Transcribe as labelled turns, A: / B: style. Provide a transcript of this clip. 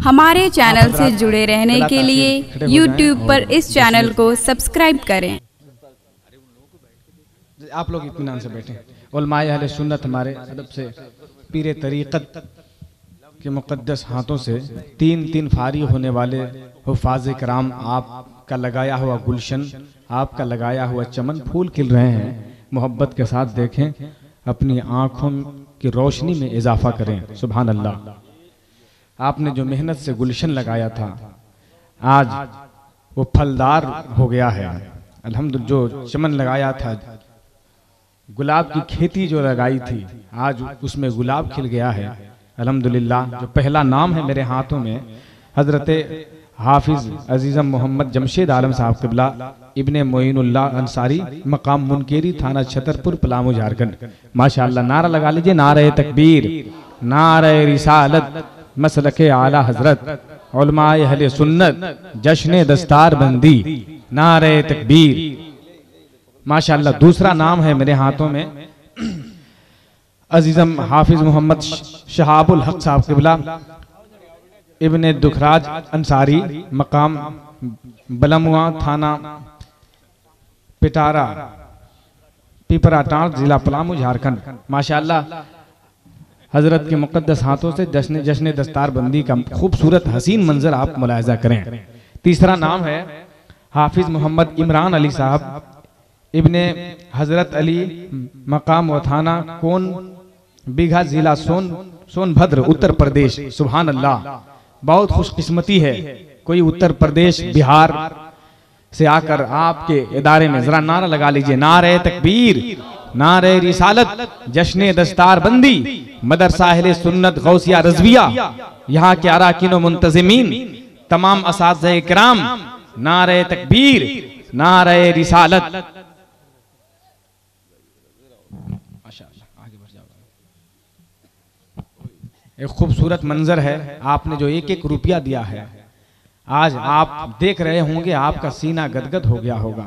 A: हमारे चैनल से जुड़े रहने के लिए YouTube पर इस चैनल को सब्सक्राइब करें।
B: आप लोग इत्मीनान से बैठे। उलमाए अहले सुन्नत हमारे अदब से पीरे तरीक़त के मुक़द्दस हाथों से तीन फारी होने वाले हुफ़ाज़ कराम आपका लगाया हुआ गुलशन, आपका लगाया हुआ चमन फूल खिल रहे हैं। मोहब्बत के साथ देखें, अपनी आँखों की रोशनी में इजाफा करें। सुभान अल्लाह। आपने जो मेहनत से गुलशन लगाया था आज वो फलदार हो गया है। अल्हम्दुलिल्लाह। जो चमन लगाया था, गुलाब की खेती जो लगाई थी, आज उसमें गुलाब खिल गया है। अल्हम्दुलिल्लाह। जो पहला नाम है मेरे हाथों में, हजरत हाफिज अजीज़म मोहम्मद जमशेद आलम साहब क़िबला इब्ने मोइनुल्लाह अंसारी, मकाम मुनकेरी, थाना छतरपुर, पलामू, झारखंड। माशाअल्लाह। नारा लगा लीजिए, नारे तकबीर, नारे रिसालत, मसलके आला हजरत, उलमाए अहले सुन्नत, जश्न दस्तार बंदी, नारे तकबीर। माशाअल्लाह। दूसरा नाम है मेरे हाथों में, अजीज़म हाफिज मोहम्मद शहाबुल हक साहब क़िबला इब्ने दुखराज अंसारी, मकाम बलमुआ, थाना पिटारा, पिपराटांड, जिला पलामू, झारखंड। माशाअल्लाह। हजरत के मुक़द्दस हाथों से जश्न दस्तार बंदी का खूबसूरत हसीन मंजर आप मुलाहिज़ा करें। तीसरा नाम है हाफिज मोहम्मद इमरान अली साहब इब्ने हजरत अली, मकाम व थाना कौन बीघा, जिला सोनभद्र, उत्तर प्रदेश। सुभान अल्लाह। बहुत खुशकिस्मती है कोई उत्तर प्रदेश बिहार से आकर आपके इदारे में। जरा नारा लगा लीजिए, नारे तकबीर, नारे रिसालत, जश्न दस्तार बंदी, मदरसा अहले सुन्नत गौसिया रज़विया, यहाँ के अराकीन व मुंतज़िमीन, तमाम असातिज़े किराम, नारे तकबीर, नारे रिसालत। एक खूबसूरत मंजर है। आपने जो एक एक रुपया दिया है, आज आप देख रहे होंगे, आपका सीना गदगद हो गया होगा।